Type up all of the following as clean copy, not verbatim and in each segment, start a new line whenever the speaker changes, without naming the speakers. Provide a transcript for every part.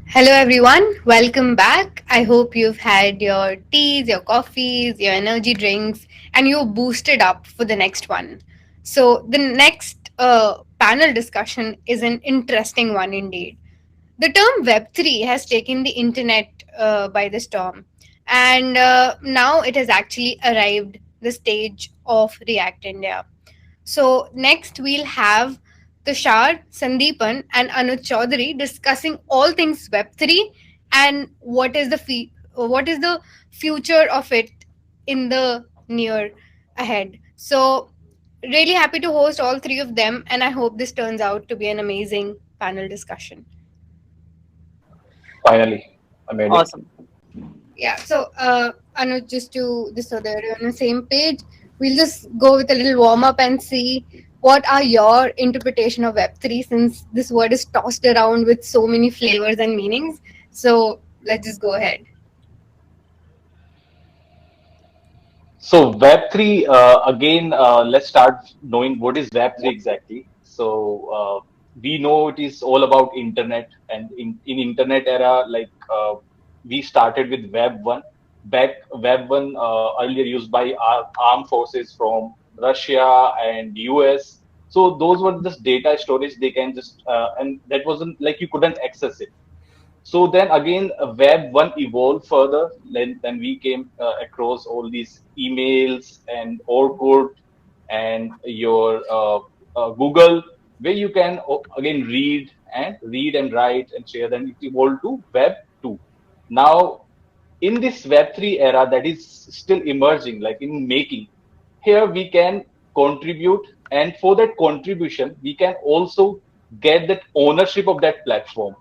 Hello, everyone. Welcome back. I hope you've had your teas, your coffees, your energy drinks, and you're boosted up for the next one. So, the next panel discussion is an interesting one indeed. The term Web3 has taken the internet by the storm, and now it has actually arrived the stage of React India. So next we'll have Tushar, Sandeepan, and Anuj Chaudhary discussing all things Web3 and what is the future of it in the near ahead. So really happy to host all three of them, and I hope this turns out to be an amazing panel discussion.
Finally, I made it.
Awesome.
Yeah. So Anuj, just so that we're on the same page, we'll just go with a little warm up and see what are your interpretation of Web3 since this word is tossed around with so many flavors and meanings. So let's just go ahead.
So Web3 again. Let's start knowing what is Web3 exactly. So we know it is all about internet, and in internet era, like we started with Web 1. Back Web 1 earlier used by our armed forces from Russia and US. So those were just data storage. They can just and that wasn't like you couldn't access it. So then again, Web 1 evolved further. Then we came across all these emails and Orkut and your Google, where you can again read and write and share. Then it evolved to Web 2. Now, in this Web 3 era that is still emerging, like in making, here we can contribute, and for that contribution, we can also get that ownership of that platform.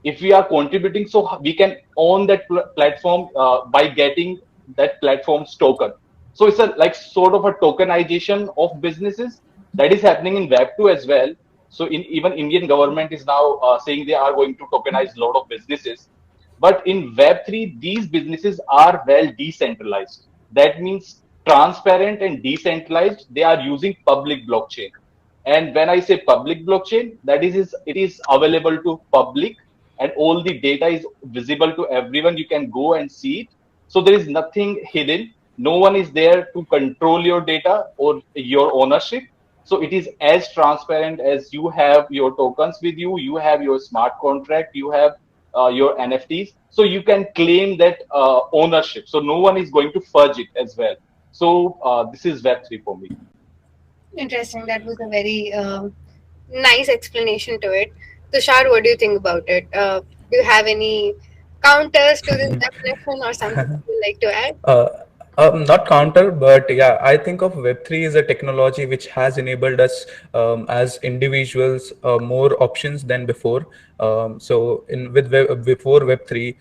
If we are contributing, so we can own that platform by getting that platform's token. So it's a like sort of a tokenization of businesses that is happening in Web 2 as well. So in even Indian government is now saying they are going to tokenize a lot of businesses. But in Web 3, these businesses are well decentralized. That means transparent and decentralized. They are using public blockchain. And when I say public blockchain, it is available to public, and all the data is visible to everyone. You can go and see it. So there is nothing hidden. No one is there to control your data or your ownership. So it is as transparent as you have your tokens with you, you have your smart contract, you have your NFTs. So you can claim that ownership. So no one is going to fudge it as well. So this is Web 3 for me.
Interesting. That was a very nice explanation to it. Tushar, what do you think about it? Do you have any counters to this definition or something you'd like to add?
Uh, Not counter, but yeah, I think of Web3 as a technology which has enabled us as individuals more options than before. So before Web3,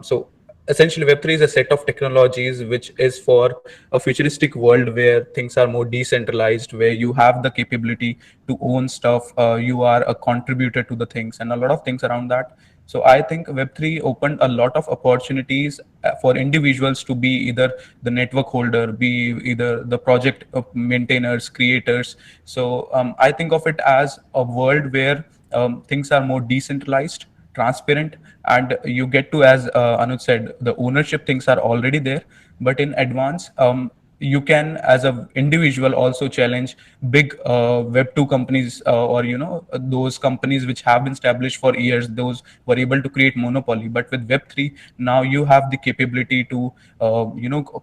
so essentially Web3 is a set of technologies which is for a futuristic world where things are more decentralized, where you have the capability to own stuff, you are a contributor to the things, and a lot of things around that. So I think Web3 opened a lot of opportunities for individuals to be either the network holder, be either the project maintainers, creators. So I think of it as a world where things are more decentralized, transparent, and you get to, as Anuj said, the ownership things are already there. But in advance, you can as an individual also challenge big Web2 companies, or those companies which have been established for years. Those were able to create monopoly, but with Web3 now you have the capability to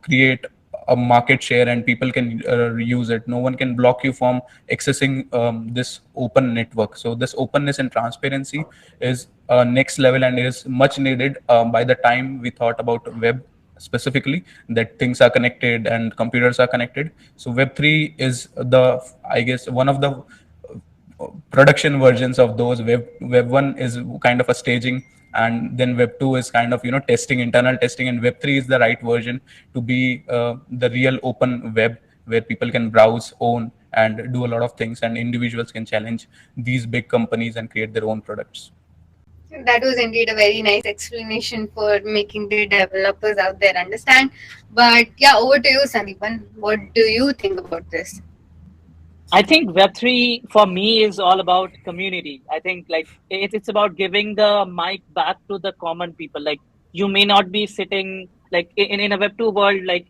create a market share, and people can use it. No one can block you from accessing this open network. So this openness and transparency is next level and is much needed by the time we thought about web specifically, that things are connected and computers are connected. So Web3 is the, I guess, one of the production versions of those. Web 1 is kind of a staging, and then Web 2 is kind of testing, internal testing, and Web 3 is the right version to be the real open web where people can browse, own, and do a lot of things, and individuals can challenge these big companies and create their own products.
That was indeed a very nice explanation for making the developers out there understand. But yeah, over to you, Sandeepan. What do you think about this?
I think Web3 for me is all about community. I think like it's about giving the mic back to the common people. Like you may not be sitting like in a Web2 world, like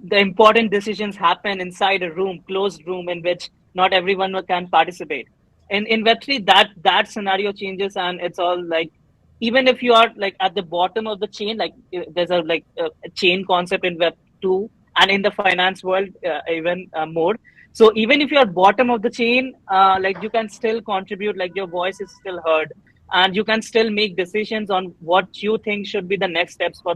the important decisions happen inside a room, closed room in which not everyone can participate. In Web3, that scenario changes, and it's all like even if you are like at the bottom of the chain, like there's a like a chain concept in Web2 and in the finance world even more. So even if you're bottom of the chain, like you can still contribute, like your voice is still heard, and you can still make decisions on what you think should be the next steps for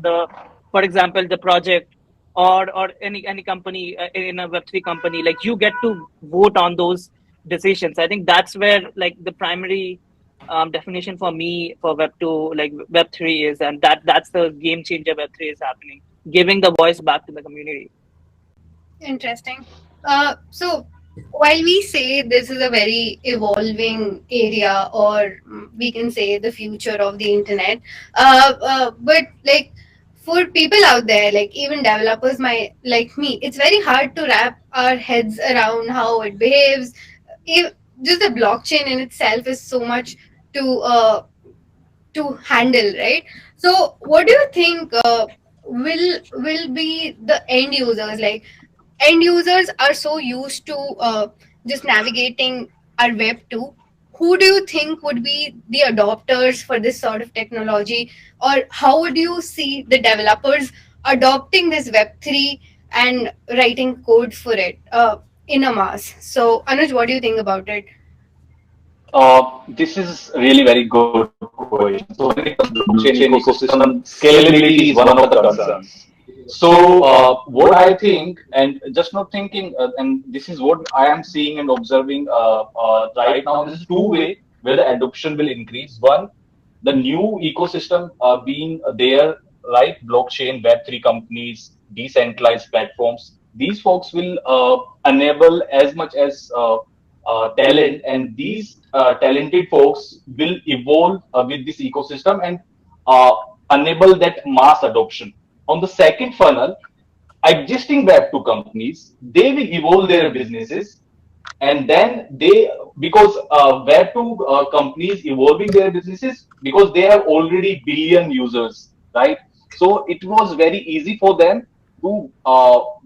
for example, the project or any company in a Web3 company. Like you get to vote on those decisions. I think that's where like the primary definition for me for Web2, like Web3 is, and that's the game changer Web3 is happening, giving the voice back to the community.
Interesting. So while we say this is a very evolving area, or we can say the future of the internet, but like for people out there, like even developers might like me, it's very hard to wrap our heads around how it behaves. If, just the blockchain in itself is so much to handle, right? So what do you think will be the end users? Like end users are so used to just navigating our web 2. Who do you think would be the adopters for this sort of technology, or how would you see the developers adopting this web 3 and writing code for it in a mass? So Anuj, what do you think about it?
This is really very good question. So when it comes to blockchain ecosystem, scalability is one of the concerns. So what I think, and just not thinking, and this is what I am seeing and observing right now. This is two way where the adoption will increase. One, the new ecosystem being there, right? Blockchain, Web3 companies, decentralized platforms. These folks will enable as much as talent, and these talented folks will evolve with this ecosystem and uh, enable that mass adoption. On the second funnel, existing Web2 companies, they will evolve their businesses, and then they, because Web2 companies evolving their businesses because they have already billion users, right? So it was very easy for them to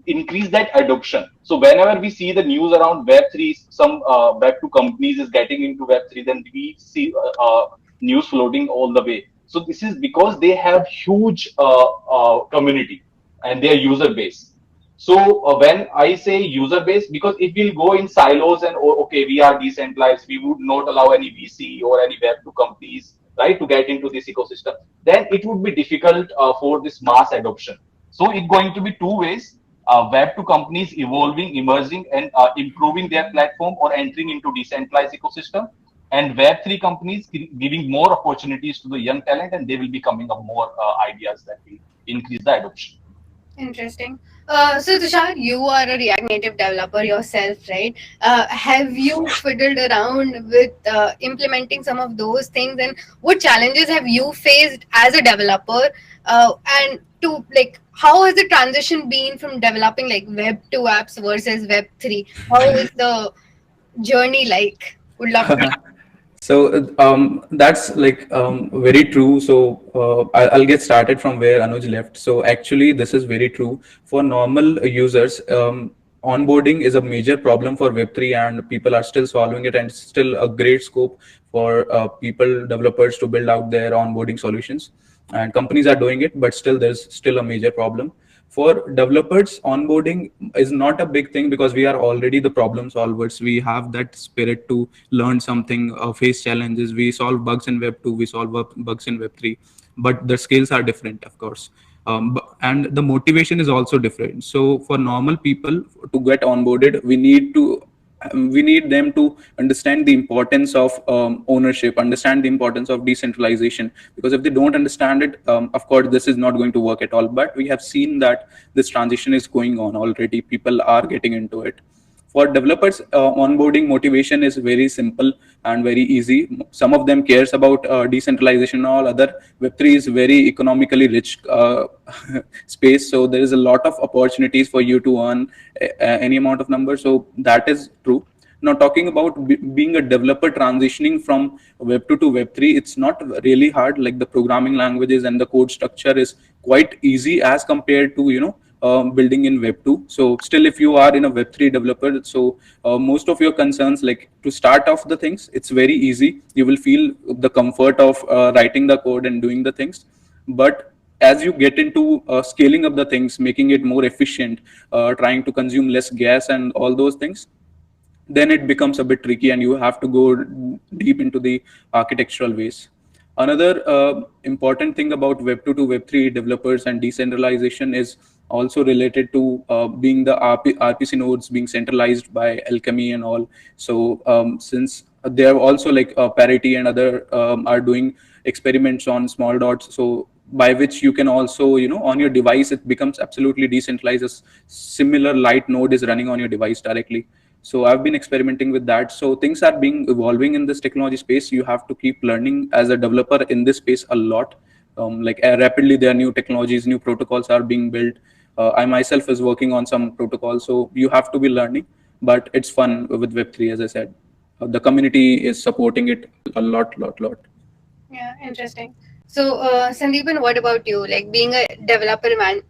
increase that adoption. So whenever we see the news around Web3, some Web2 companies is getting into Web3, then we see news floating all the way. So this is because they have huge community and their user base. So when I say user base, because it will go in silos and oh, okay, we are decentralized, we would not allow any VC or any Web2 companies, right, to get into this ecosystem. Then it would be difficult for this mass adoption. So it's going to be two ways: Web2 companies evolving, emerging, and improving their platform or entering into decentralized ecosystem, and Web3 companies giving more opportunities to the young talent, and they will be coming up more ideas that will increase the adoption.
Interesting. So Tushar, you are a React Native developer yourself, right? Have you fiddled around with implementing some of those things, and what challenges have you faced as a developer? And to like, how has the transition been from developing like Web 2 apps versus Web 3? How is the journey like? Would love to.
So that's like very true. So I'll get started from where Anuj left. So actually, this is very true for normal users. Onboarding is a major problem for Web3, and people are still solving it, and it's still a great scope for people, developers to build out their onboarding solutions. And companies are doing it, but still, there's still a major problem. For developers, onboarding is not a big thing because we are already the problem solvers. We have that spirit to learn something, face challenges. We solve bugs in Web 2, we solve bugs in Web 3, but the skills are different, of course. And the motivation is also different. So for normal people to get onboarded, we need them to understand the importance of ownership, understand the importance of decentralization, because if they don't understand it, of course this is not going to work at all. But we have seen that this transition is going on already. People are getting into it. For developers, onboarding motivation is very simple and very easy. Some of them cares about decentralization and all. Other, Web3 is very economically rich space, so there is a lot of opportunities for you to earn any amount of number. So that is true. Now, talking about being a developer transitioning from Web 2 to Web 3, it's not really hard. Like the programming languages and the code structure is quite easy as compared to, building in Web 2. So still, if you are in a Web 3 developer, so most of your concerns, like to start off the things, it's very easy. You will feel the comfort of writing the code and doing the things. But as you get into scaling up the things, making it more efficient, trying to consume less gas and all those things, then it becomes a bit tricky and you have to go deep into the architectural ways. Another important thing about Web 2 to Web 3 developers and decentralization is also related to being the RPC nodes being centralized by Alchemy and all. So since they are also like Parity and other are doing experiments on small dots, so by which you can also, on your device, it becomes absolutely decentralized. A similar light node is running on your device directly. So I've been experimenting with that. So things are being evolving in this technology space. You have to keep learning as a developer in this space a lot. Rapidly there are new technologies, new protocols are being built. I myself is working on some protocols, so you have to be learning, but it's fun with Web3. As I said, the community is supporting it a lot.
Yeah, interesting. So, Sandeepan, what about you? Like being a developer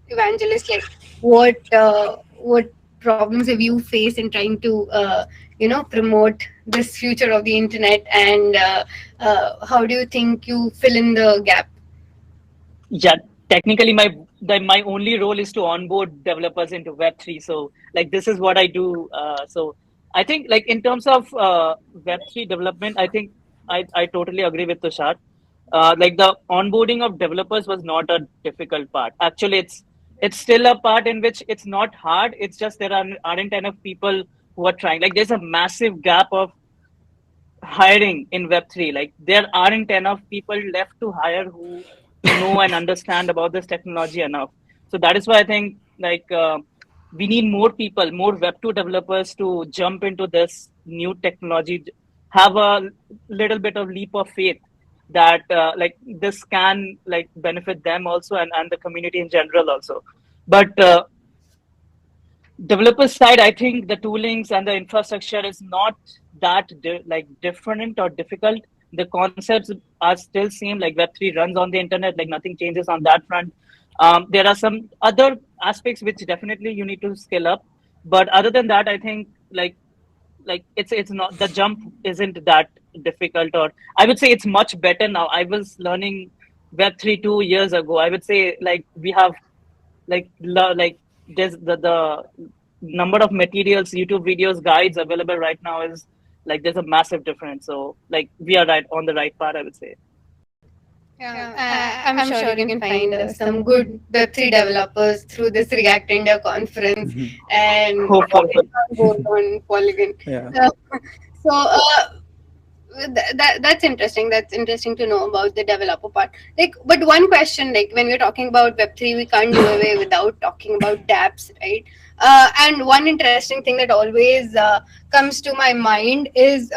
evangelist, like what problems have you faced in trying to promote this future of the internet, and how do you think you fill in the gap?
Yeah, technically my only role is to onboard developers into Web3. So like this is what I do. So I think like in terms of Web3 development, I think I totally agree with Tushar. Like the onboarding of developers was not a difficult part. Actually, it's still a part in which it's not hard. It's just aren't enough people who are trying. Like there's a massive gap of hiring in Web3. Like there aren't enough people left to hire who know and understand about this technology enough. So that is why I think like we need more people, more Web2 developers to jump into this new technology, have a little bit of leap of faith that like this can like benefit them also, and the community in general also. But developer side, I think the toolings and the infrastructure is not that like different or difficult. The concepts are still same. Like Web3 runs on the internet, like nothing changes on that front. There are some other aspects which definitely you need to scale up, but other than that, I think like it's not, the jump isn't that difficult, or I would say it's much better now. I was learning Web3 2 years ago. I would say like we have like there's the number of materials, YouTube videos, guides available right now is like there's a massive difference. So like we are right on the right path, I would say.
Yeah, I'm sure you can find some good Web3 developers through this React India conference and
Hopefully.
on Polygon.
Yeah.
So that's interesting. That's interesting to know about the developer part. Like, but one question, like when we're talking about Web3, we can't do away without talking about dApps, right? And one interesting thing that always comes to my mind is,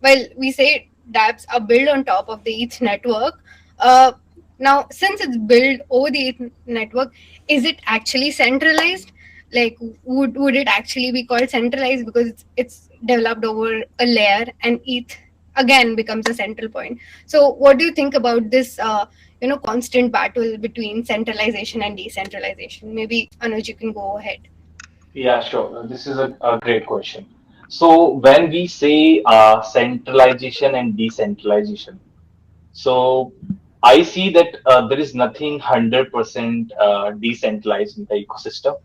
well, we say dApps are built on top of the ETH network. Now, since it's built over the ETH network, is it actually centralized? Like, would it actually be called centralized because it's developed over a layer, and ETH again becomes a central point? So what do you think about this constant battle between centralization and decentralization? Maybe Anuj, you can go ahead.
Yeah, sure. This is a great question. So when we say centralization and decentralization, so I see that there is nothing 100% decentralized in the ecosystem,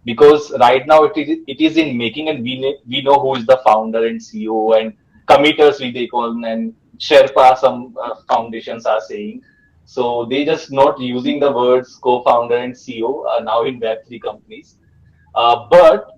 because right now it is in making, and we know who is the founder and CEO and committers we they call them, and Sherpa some foundations are saying. So they just not using the words co-founder and CEO now in Web3 companies. But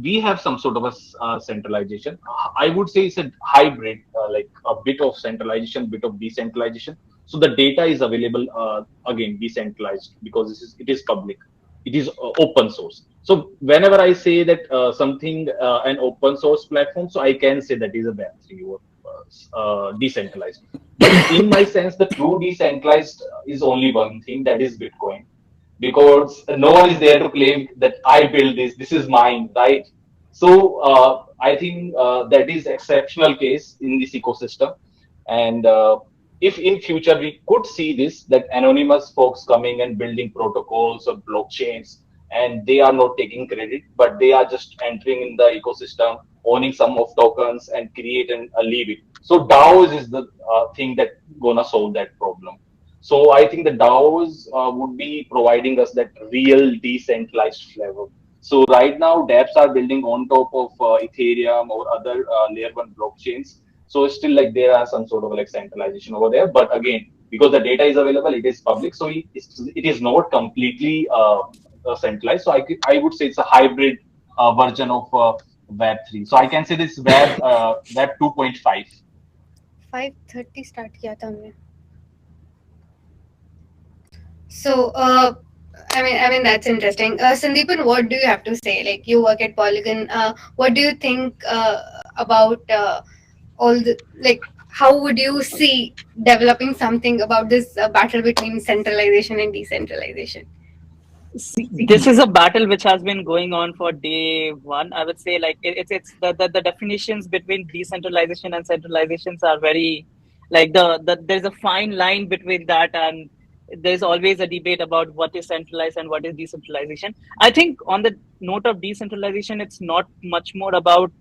we have some sort of a centralization. I would say it's a hybrid, like a bit of centralization, bit of decentralization. So the data is available again decentralized because it is public, it is open source. So whenever I say that something an open source platform, so I can say that is a Web3 or decentralized. But in my sense, the true decentralized is only one thing, that is Bitcoin, because no one is there to claim that I built this is mine, right? So I think that is exceptional case in this ecosystem. And if in future we could see this, that anonymous folks coming and building protocols or blockchains, and they are not taking credit, but they are just entering in the ecosystem, owning some of tokens and create and leave it. So DAOs is the thing that gonna solve that problem. So I think the DAOs would be providing us that real decentralized flavor. So right now, dApps are building on top of Ethereum or other layer one blockchains. So still like there are some sort of like centralization over there. But again, because the data is available, it is public, so it is not completely centralized. So I would say it's a hybrid version of Web 3. So I can say this Web 2.5.
5:30 start किया था हमने. So, I mean that's interesting. Sandeepan, what do you have to say? Like you work at Polygon. What do you think about all the like? How would you see developing something about this battle between centralization and decentralization?
See, this is a battle which has been going on for day one. I would say, like it's the definitions between decentralization and centralizations are very, like there's a fine line between that, and there's always a debate about what is centralized and what is decentralization. I think on the note of decentralization, it's not much more about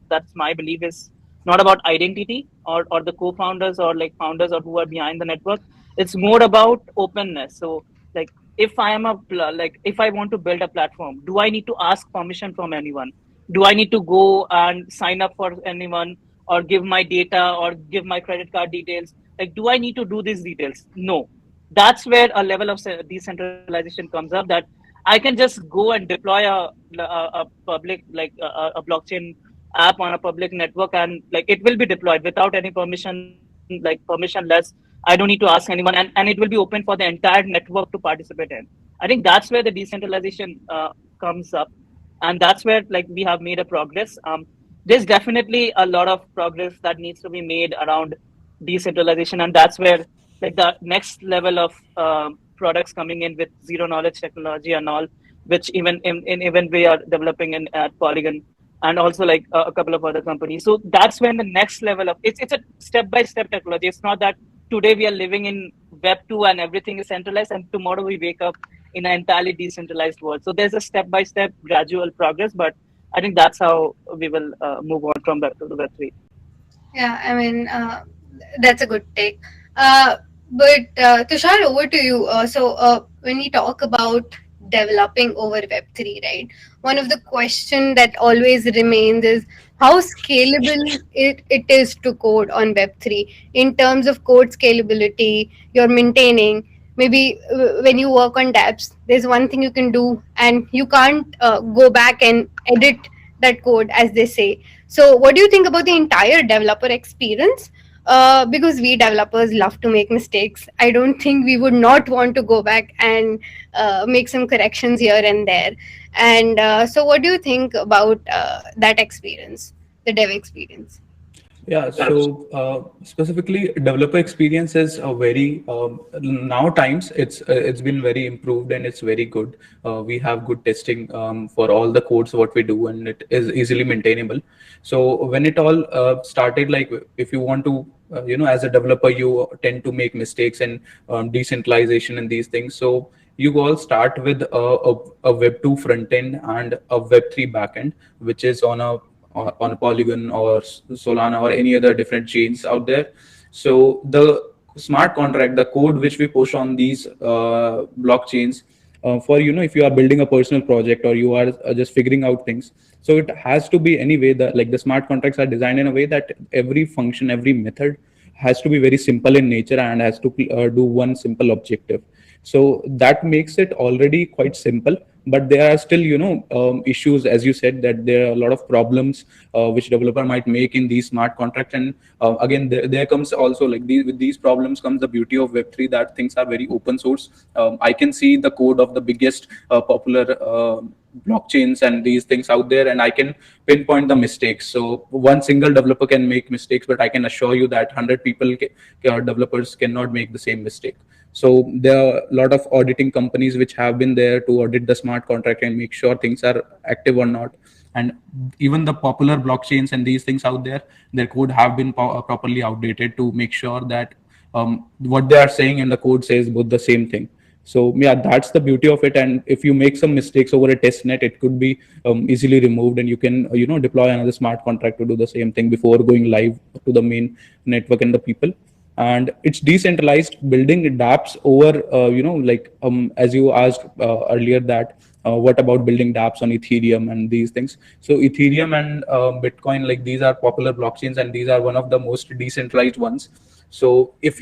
that's my belief, is not about identity or the co-founders or like founders or who are behind the network. It's more about openness. So like if I am if I want to build a platform, do I need to ask permission from anyone? Do I need to go and sign up for anyone or give my data or give my credit card details? Like, do I need to do these details? No. That's where a level of decentralization comes up, that I can just go and deploy a public, a blockchain app on a public network, and like it will be deployed without any permission, like permissionless. I don't need to ask anyone, and it will be open for the entire network to participate in. I think that's where the decentralization comes up, and that's where like we have made a progress. There's definitely a lot of progress that needs to be made around decentralization, and that's where like the next level of products coming in with zero knowledge technology and all, which even we are developing in at Polygon, and also like a couple of other companies. So that's when the next level of it's a step by step technology. It's not that today we are living in Web 2 and everything is centralized, and tomorrow we wake up in an entirely decentralized world. So there's a step by step gradual progress, but I think that's how we will move on from Web 2 to Web 3.
Yeah, I mean that's a good take. But Tushar, over to you. When we talk about developing over Web3, right? One of the question that always remains is how scalable it is to code on Web3 in terms of code scalability. You're maintaining maybe when you work on dApps, there's one thing you can do, and you can't go back and edit that code as they say. So, what do you think about the entire developer experience? Because we developers love to make mistakes. I don't think we would not want to go back and make some corrections here and there. And so, what do you think about that experience, the dev experience?
Yeah, so specifically, developer experience is a very now times it's been very improved and it's very good. We have good testing for all the codes what we do, and it is easily maintainable. So when it all started, like if you want to as a developer you tend to make mistakes and decentralization and these things. So you all start with a Web 2 front end and a Web 3 backend, which is on Polygon or Solana or any other different chains out there. So the smart contract, the code which we push on these blockchains, for if you are building a personal project or you are just figuring out things, so it has to be anyway that like the smart contracts are designed in a way that every function, every method has to be very simple in nature and has to do one simple objective. So that makes it already quite simple, but there are still issues, as you said, that there are a lot of problems which developer might make in these smart contracts. And again, there comes also like with these problems comes the beauty of Web3, that things are very open source. I can see the code of the biggest popular blockchains and these things out there, and I can pinpoint the mistakes. So one single developer can make mistakes, but I can assure you that 100 people developers cannot make the same mistake. So there are a lot of auditing companies which have been there to audit the smart contract and make sure things are active or not. and even the popular blockchains and these things out there, their code have been properly outdated to make sure that what they are saying in the code says both the same thing. So yeah, that's the beauty of it. And if you make some mistakes over a test net, it could be easily removed, and you can deploy another smart contract to do the same thing before going live to the main network and the people. And it's decentralized. Building dApps over as you asked earlier, that what about building dApps on Ethereum and these things. So Ethereum and Bitcoin, like, these are popular blockchains, and these are one of the most decentralized ones. So if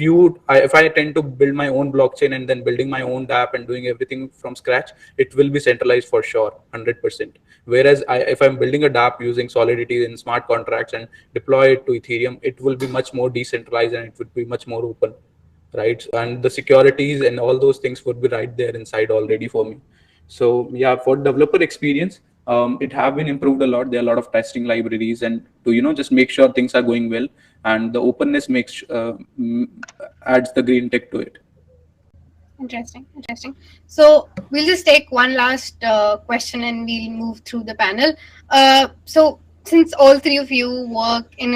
I tend to build my own blockchain and then building my own app and doing everything from scratch, it will be centralized for sure, 100%. Whereas if I'm building a dApp using Solidity and smart contracts and deploy it to Ethereum, it will be much more decentralized and it would be much more open, right? And the securities and all those things would be right there inside already for me. So yeah, for developer experience, it have been improved a lot. There are a lot of testing libraries, and to just make sure things are going well, and the openness adds the green tick to it.
Interesting, interesting. So we'll just take one last question and we'll move through the panel. So since all three of you work in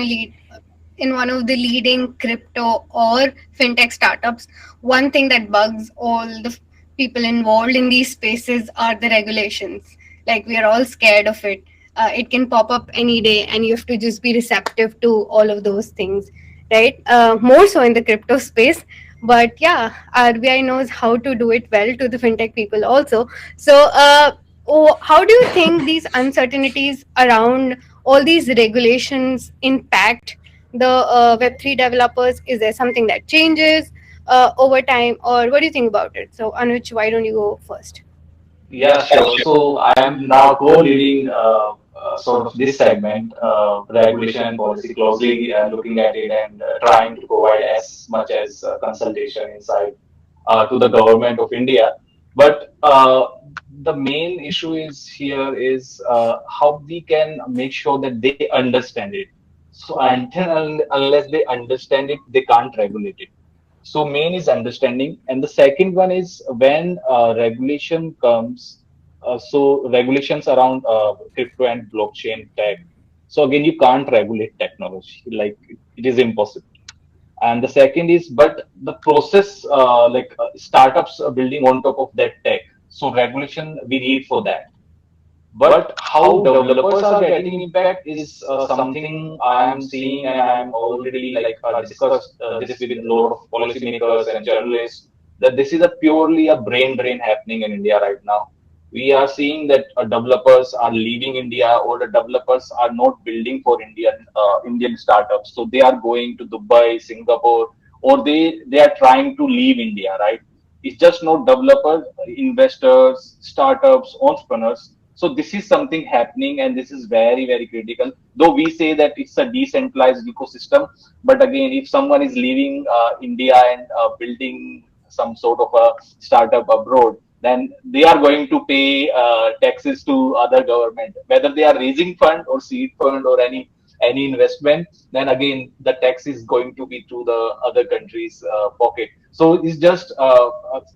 one of the leading crypto or fintech startups, one thing that bugs all the people involved in these spaces are the regulations. Like, we are all scared of it. It can pop up any day, and you have to just be receptive to all of those things, right? More so in the crypto space. But yeah, RBI knows how to do it well to the fintech people also. So, how do you think these uncertainties around all these regulations impact the Web3 developers? Is there something that changes over time, or what do you think about it? So, Anuj, why don't you go first?
Yeah, sure. So I am now co-leading sort of this segment, regulation and policy, closely looking at it and trying to provide as much as consultation insight to the government of India. But the main issue is here is how we can make sure that they understand it. So until unless they understand it, they can't regulate it. So main is understanding, and the second one is when regulation comes. So regulations around crypto and blockchain tech. So again, you can't regulate technology; like it is impossible. And the second is, but the process, startups are building on top of that tech. So regulation we need for that. But how developers are getting impact is something I am seeing, and I am already discussed this with a lot of policymakers and journalists, that this is a purely a brain drain happening in India right now. We are seeing that developers are leaving India, or the developers are not building for Indian startups. So they are going to Dubai, Singapore, or they are trying to leave India, right? It's just not developers, investors, startups, entrepreneurs. So this is something happening, and this is very, very critical. Though we say that it's a decentralized ecosystem, but again, if someone is leaving India and building some sort of a startup abroad, then they are going to pay taxes to other government, whether they are raising fund or seed fund or any investment. Then again, the tax is going to be to the other country's pocket. So it's just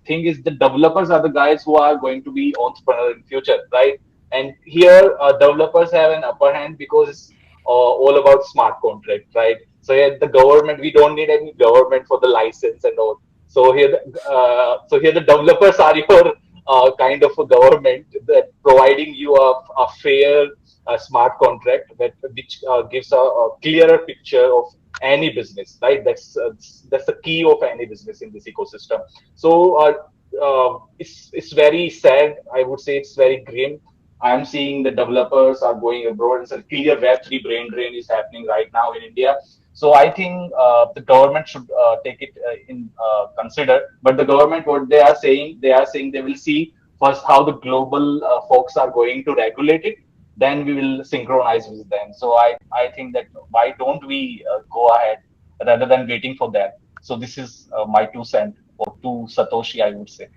thing is the developers are the guys who are going to be entrepreneur in future, right? And here developers have an upper hand because it's all about smart contract, right? So here the government, we don't need any government for the license and all. So here the developers are your kind of a government that providing you a fair smart contract that which gives a clearer picture of any business, right? That's the key of any business in this ecosystem. So it's very sad. I would say it's very grim. I'm seeing the developers are going abroad. It's a clear Web3 brain drain is happening right now in India. So I think the government should take it in consider. But the government, what they are saying they will see first how the global folks are going to regulate it. Then we will synchronize with them. So I think that why don't we go ahead rather than waiting for that? So this is my 2 cents, or two Satoshi, I would say.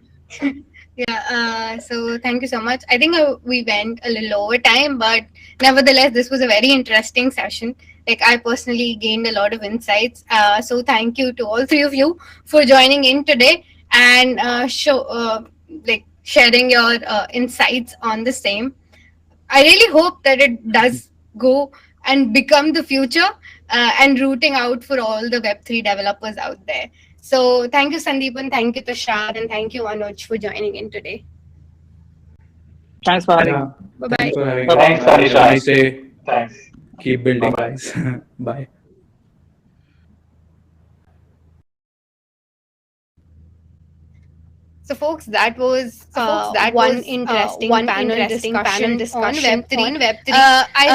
Yeah, so thank you so much. I think we went a little over time, but nevertheless, this was a very interesting session. Like, I personally gained a lot of insights. So thank you to all three of you for joining in today and sharing your insights on the same. I really hope that it does go and become the future and rooting out for all the Web3 developers out there. So thank you, Sandeepan, thank you, Tushar, and thank you, Anuj, for joining in today.
Thanks for having
Yeah,
me.
Bye
thanks
bye.
for having
Bye
us.
bye.
Thanks,
Have a
Tushar.
nice day.
Thanks.
Keep
Bye
building,
bye.
guys. Bye.
So, folks, that was one interesting panel discussion on Web3. I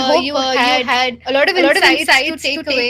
hope you had a lot of insights to take away.